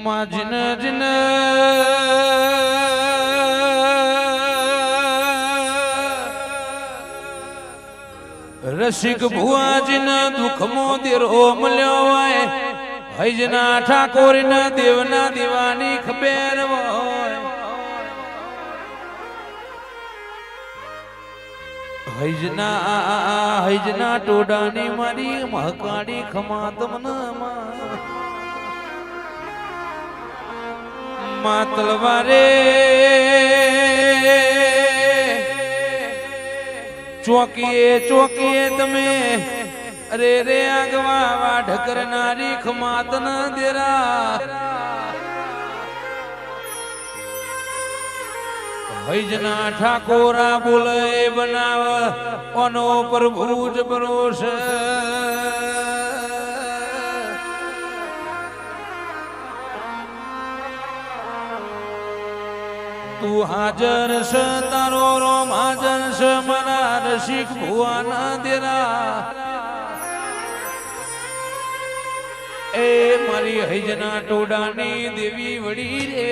માં જીન જીન રસિક ભુવાજીન દુઃખમો દેરો મળ્યો હોય હૈજના ઠાકોરના દેવના દીવાની ખબેર હોય હૈજના ટોડાની મારી મહકાડી ખમા તમને માં તલવારે ચોકીએ ચોકીએ તમે અરે રે આગવા વાઢ કરનારી ખમાત ન દેરા હૈજના ઠાકોરા બોલે બનાવ ઓનો પ્રભુ જ ભરોસ તું હાજર સ તારો રોમ હાજર સ મારા રસિક ભુવાના દેરા એ મારી હૈજના ટોડાની દેવી વડી રે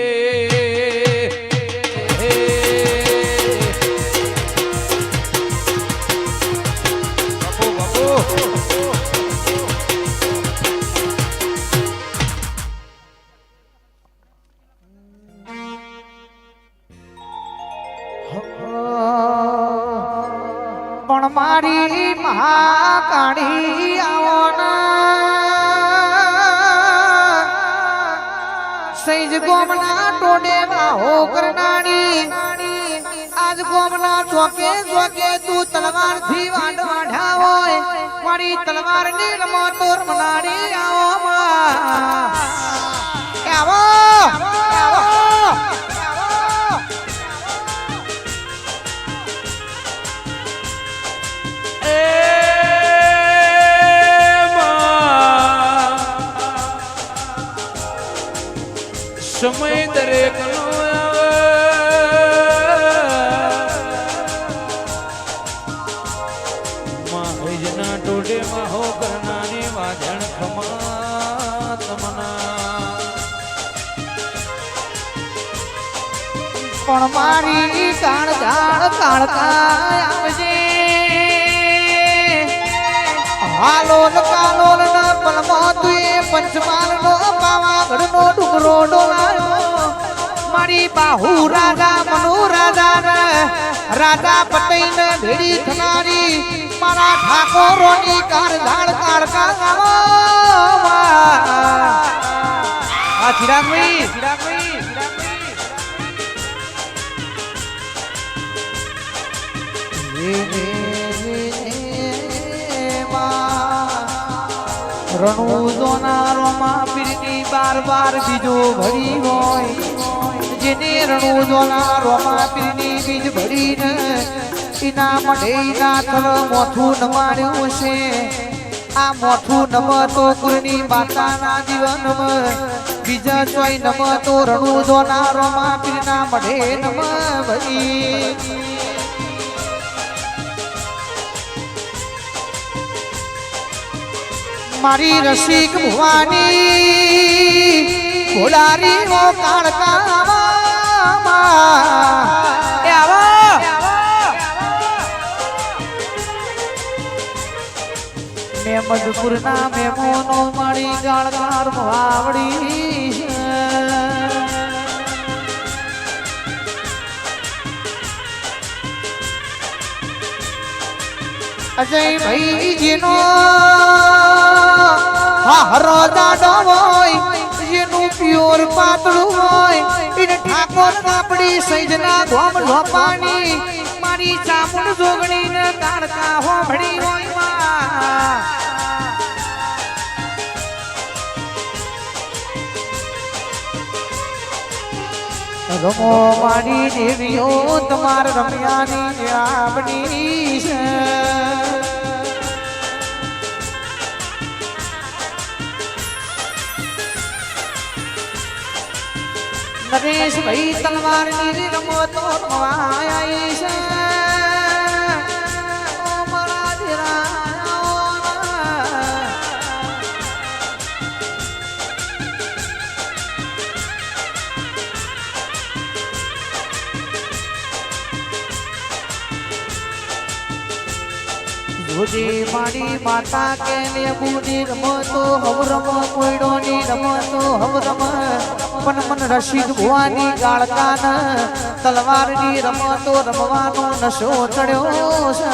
બાપો બાપો પણ મારી મહાકાળી આવોના સૈજ ગોમના ટોડે વાહો કરનારી આજ ગોમના ચોકે ચોકે તું તલવાર થી વાડ વાઢ્યા હોય મારી તલવાર ની રમતો રમનારી આવો આવો આવો સમય દરેક નો હૈજના ટોડે માહો કરનારી વાજણ ખમા તમના પણ મારી કાળ કાળકા આવજે હાલોલ કાલોલ ના પલમો તુએ પંચમાલ નો પાવાગઢ નો ડુંગરો ડોલાયો મારી બાહુ રાજા મનુ રાજા રાજા પટેલ ને ભેડી થનારી મારા ઠાકોરોની કાળઝાળ કાળકા ગાવો આ ચિરાગભાઈ રણુ જોનારો માં પીરની બાર બાર બીજો ભરી હોય જેને રણુ જોનારો માં પીરની બીજ ભરીને એના મઢે ના થર મોઠું નમાડ્યું છે આ મોઠું નમ તો કુરની માતાના જીવનમાં બીજા ચોય નમ તો રણુ જોનારો માં પીરના મઢે નમ ભરી મારી રસિક ભુવાની ભોલારી નો કાળકા મેં મધુપુરના મેમોનો મારી ગાળકાર વાવડી અજય ભાઈ જીનો હારો દાડો હોય જેનું પ્યોર પાતળું હોય એને ઠાકોર આપણી સૈજના ધોમ લોપાની મારી ચામુંડ જોગણી ને કાળકા હોભળી હોય માં રમો મારી દેવીઓ તમાર રમ્યાની આવડી છે નરેશ ભાઈ તલવાર ની રમતો રમાયા છે ઓ મારા ધીરા જોજે મારી માતા કે લેબુની રમતો હવરમ કોયડોની રમતો હવરમ પણ મન રશીદ ભુવાની ગાળકાન તલવારની રમતો રમવાનો નશો ચડ્યો છે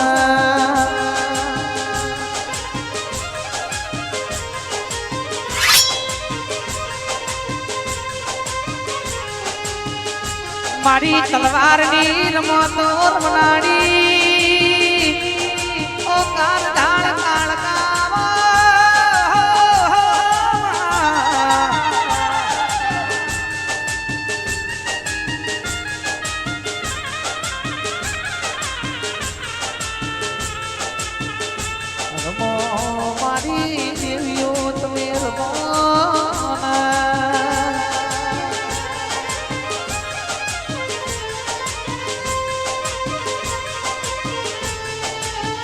મારી તલવારની રમતો રમનાડી ઓ કાળ ધાળ કાળકાવા રમો મારી દેવીઓ તમે રમો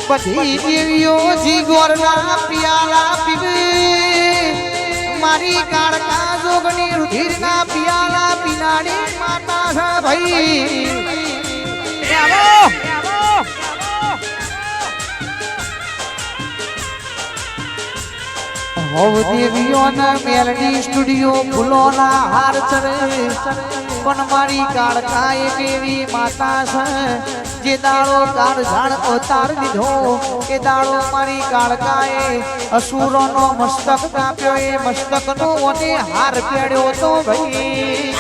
બધી દેવીઓ જીગોરના પિયાલા પીવે મારી કાળકા જોગણી રુધિરના પિયાલા પીનાડી માતા છે ભાઈ હોવ દેવીઓના મેલડી સ્ટુડિયો ફૂલોના હાર ચરે પણ મારી કાળકા એક એવી માતા છે જે દાડો કાળ ઝાડ અવતાર લીધો એ દાડો મારી કાળકાએ અસુરોનો મસ્તક કાપ્યો એ મસ્તકનો ઓને હાર પહેર્યો તો ભાઈ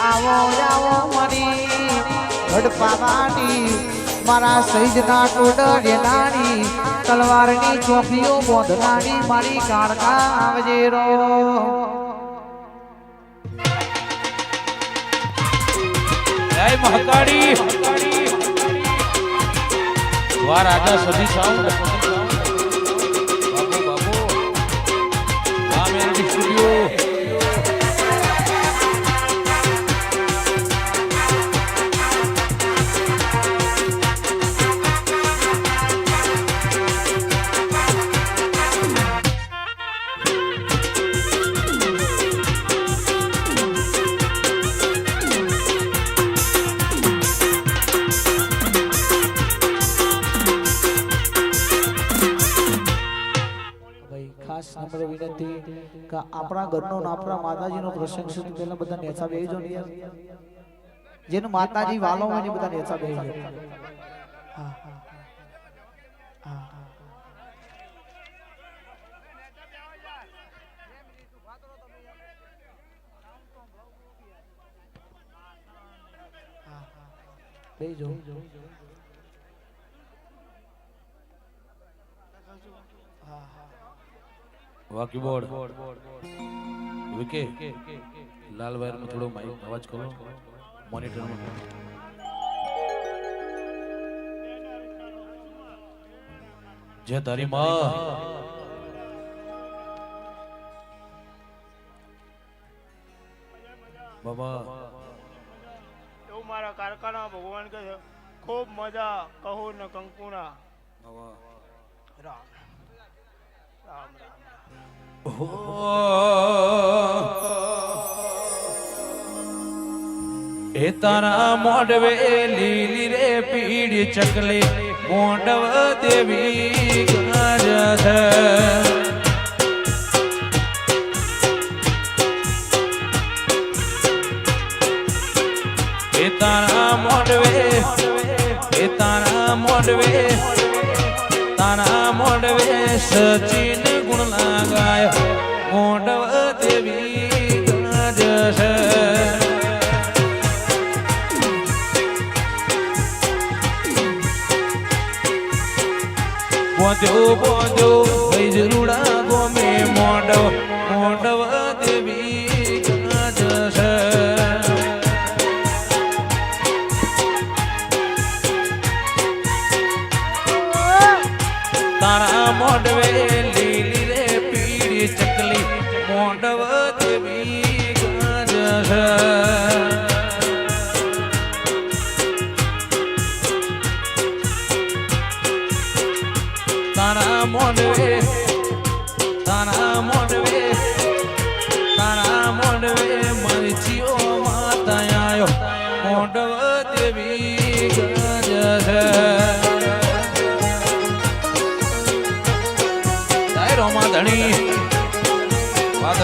આવો આવો મારી ગઢપાવાની મારા સૈજના ટોડે નાની તલવારની ચોકીઓ બોંધનાની મારી કાળકા આવજે રો જય મહાકાળી વાહ રાજા સદી સાઉન્ડ બાબુ બાબુ આ મેલડી સ્ટુડિયો નમ્ર વિનંતી કે આપણા ઘરનો આપણા માતાજીનો પ્રસંગ છે પહેલા બધા નેચા બેહજો ને યાર જેનું માતાજી વાલો હોય ને બધા નેચા બેહજો હા હા બેહજો વાકી બોર્ડ વિકે લાલ વાયર में थोड़ो माइक आवाज करो मॉनिटर में जय तारी माँ बाबा એવું મારા કારખાના ભગવાન કહે ખૂબ મજા કહું ને કંકુના રામ રામ રામ એ તારા મોઢવે લીલી રે પીડી ચકલી મોઢવ દેવી ગાજ છે એ તારા મોઢવે સચિન ગુણ લાગાય મોઢવ દેવી ગાજ છે બોધ્યો ભાઈ જરૂડા ગોમે મોઢવ દેવી ગાજ છે તારા મોઢવે લીલી રે પીળી ચકલી મોઢવ દેવી ગાજ છે તારા મોઢવે મરચીઓ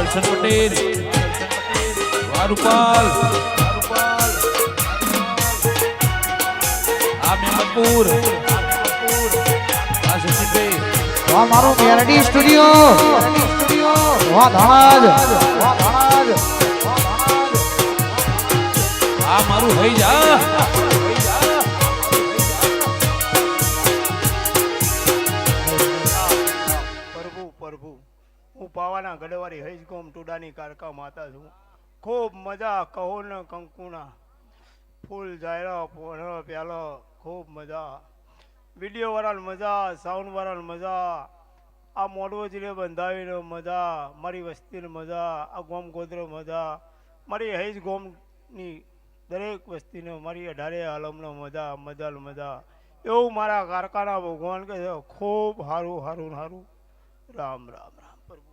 દર્શન પટેલ વારુપાલ આ મેમતપુર આ સચિનભાઈ વાહ મારું મેલડી સ્ટુડિયો વાહ ધણાજ આ મારું હઈ જા પ્રભુ હું પાવાના ગઢવારી હૈજ ગોમ ટુડાની કારકા માતા છું. ખૂબ મજા કહો ને કંકુના ફૂલ જાયરો પોણો પ્યાલો ખૂબ મજા વિડીયો વાળાને મજા સાઉન્ડ વાળાને મજા આ મોડવો જિલ્લે બંધાવીને મજા મારી વસ્તીને મજા આ ગોમ ગોદરો મજા મારી હૈજ ગોમની દરેક વસ્તીને મારી 18 આલમનો મજા મજાલ મજા એવું મારા કારખાના ભગવાન કહે છે. ખૂબ સારું સારું સારું રામ રામ રામ પ્રભુ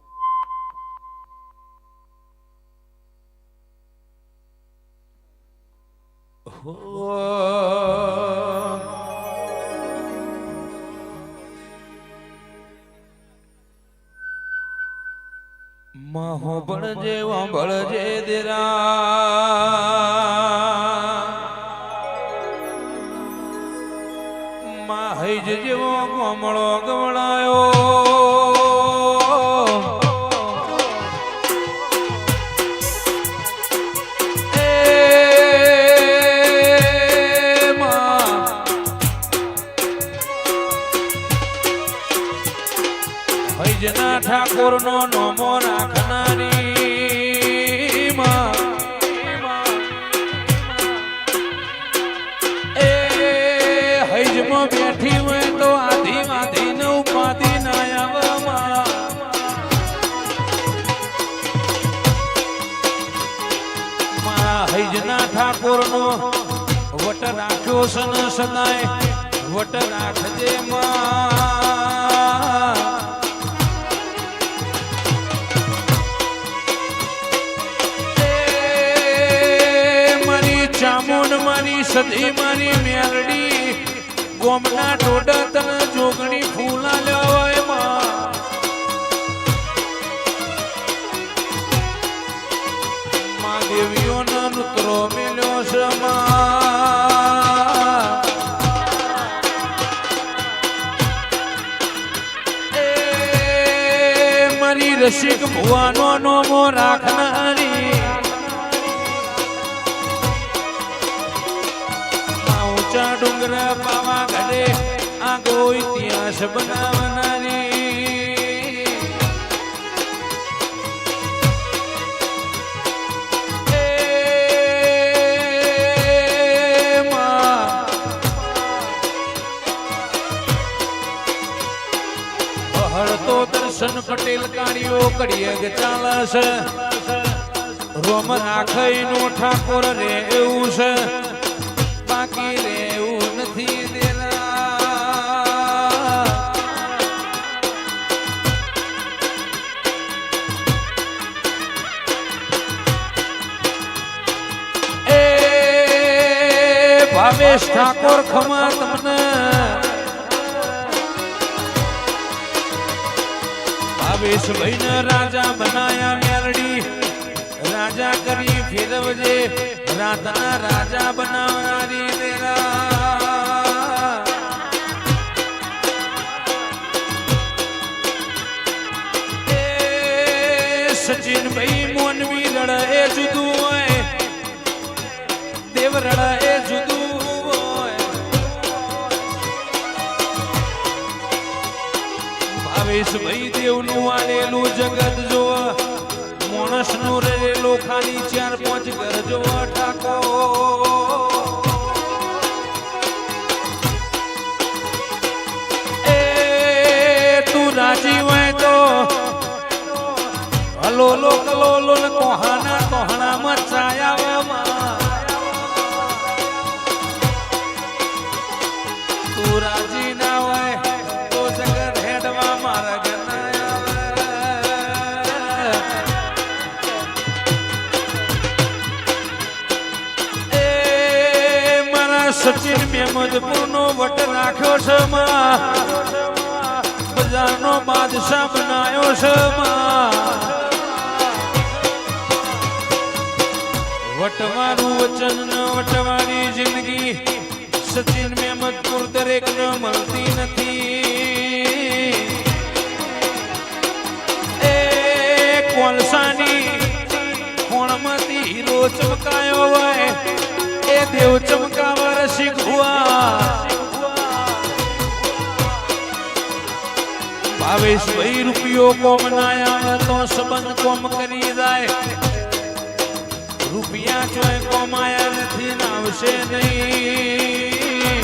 મહો બળજે વંભળજે દેરા માં હૈજ જેવો ગોમળો ગવડાયો ઠાકોર નો નોમો રાખનારી એ હૈજમાં બેઠી હોય તો આધી આધી ને ઉપાધી ના આવવામાં મારા હૈજના ઠાકોર નો વટ રાખ્યો સન સદાય વટ રાખજે માં ચામુંડ મારી સધી મારી મેલડી ગોમના ટોડા તને જોગણી ફૂલા લેવાય માં દેવીઓનો નુતરો મેલ્યો છે મારી રસિક ભુવાનો નોમો રાખનારી ડુંગર પાવા ગઢે આગો ઇતિહાસ બનાવનારી હળતો દર્શન પટેલ કાળીઓ કડીએ ચાલસ રોમ રાખઈ નો ઠાકોર રે એવું છે બાકી રેવું નથી દેલા એ ભાવેશ ઠાકોર ખમા તમને ભાવેશ ભાઈને રાજા બનાયા મેલડી રાજા કરી ફેરવજે રાતના રાજા બનાવનારી દેરા એ સચિન ભાઈ મોનવી રડા એ જુદું હોય દેવ રડા એ જુદું હોય ભાવેશ ભાઈ દેવનું આલેલું જગત જોવા માણસ નું રેલો ખાલી 4-5 ઘર જોવા ઠાકો એ તું રાજી હોય તો હલોલો કલોલો ને કોહાના કોહણા મચાયા તું રાજી ના હોય તો જગત હેડવા મારા ઘરના સચિન મેમદપુર નો વટ રાખ્યો છે બજાર નો બાદશાહ બનાયો છે વટવારું વચન ન વટવારી જિંદગી સચિન મેમતપુર દરેક ન મળતી નથી. એ કોલસાની કોણમાંથી હીરો ચમકાયો હોય એ દેવ ચમકાવર શીખવા ભાવેશભાઈ રૂપિયો કોમ ના આવે તો સંબંધ કોમ કરી જાય. રૂપિયા ચોય કોમાયા નથી ને આવશે નહીં.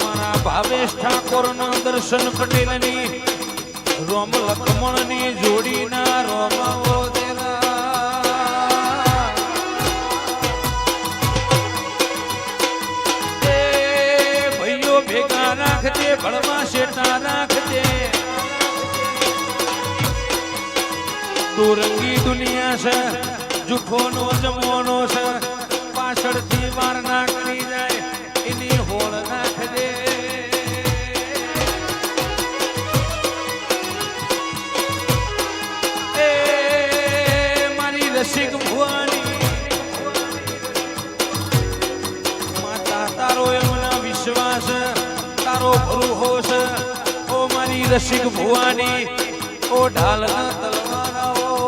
મારા ભાવેશ ઠાકોર ના દર્શન પટેલની રોમ લખમણ ની જોડીના રોમાઓ ભેગા રાખજે ભળમાં શેઠા રાખજે. દોરંગી દુનિયા છે જુઠ્ઠોનો જમવાનો છે પાછળથી વાર ના કરી જાય એની હોળ રાખજે. એ મારી રસિક ભુવાની માતા તારો એમના વિશ્વાસ તારો ભરૂહો છે ઓ મારી રસિક ભુવાની ઓ ઢાલના તલવારાઓ.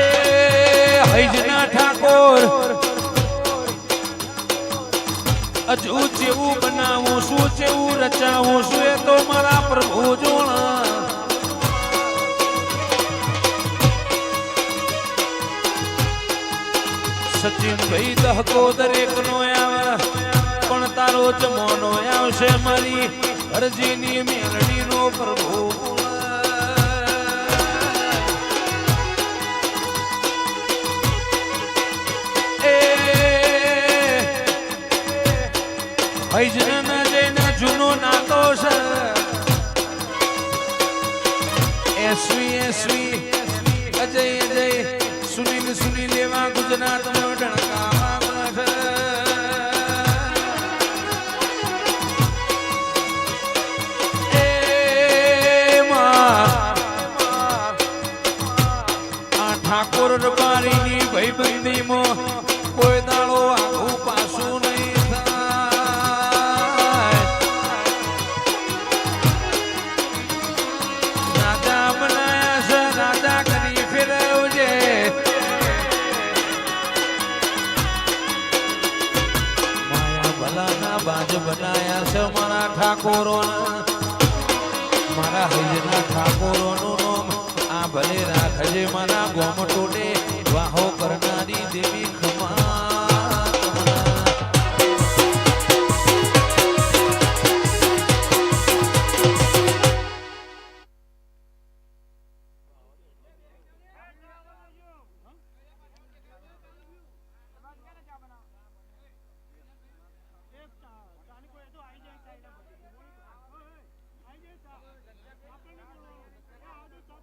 એ હૈજના ઠાકોર હજુ જેવું બનાવું શું જેવું રચાવું શું એ તો મારા પ્રભુ જોણા. સચિનભાઈ દહકો દરેક નો આવે પણ તારો જમોનો આવશે મારી અરજીની મેલડી નો પ્રભુ. એ હૈજના જઈને જૂનો નાતો છે એસવી અજય સુનિલ એવા ગુજરાત નો ડણકામાં છે. આ ઠાકોર રબારીની ભાઈબંધીમાં કોઈ દાડો આખું પાછું નહીં થાય. રાજા બનાયા છે રાજા કરી ફેરવજે. બાજ બનાયા છે મારા ઠાકોરોના મારા હૈજના ઠાકોરોનું નામ આ ભલે રાખજે મારા ગોમ ટોડે વાહો કરનારી દેવી ખમા.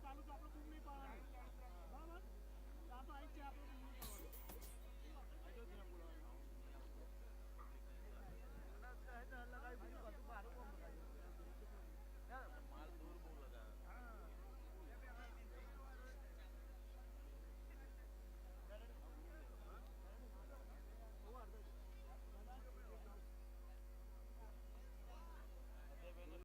ચાલુ તો આપણે